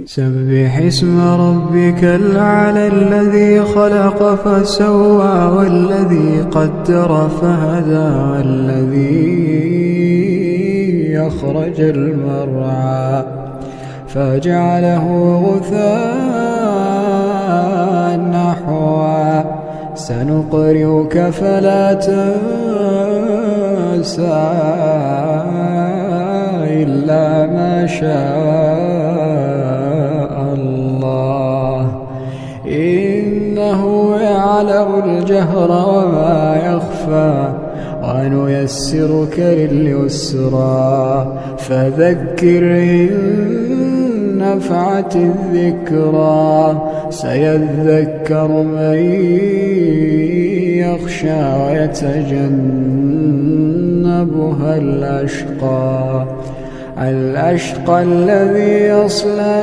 سبح اسم ربك الأعلى الذي خلق فسوى والذي قدر فهدى والذي أخرج المرعى فجعله غثاء نحوا سنقرئك فلا تنسى إلا ما شاء الله إنه يعلم الجهر وما يخفى ونيسرك لليسرى فذكر إن نفعت الذكرى سيذكر من يخشى ويتجنبها الأشقى الذي يصلى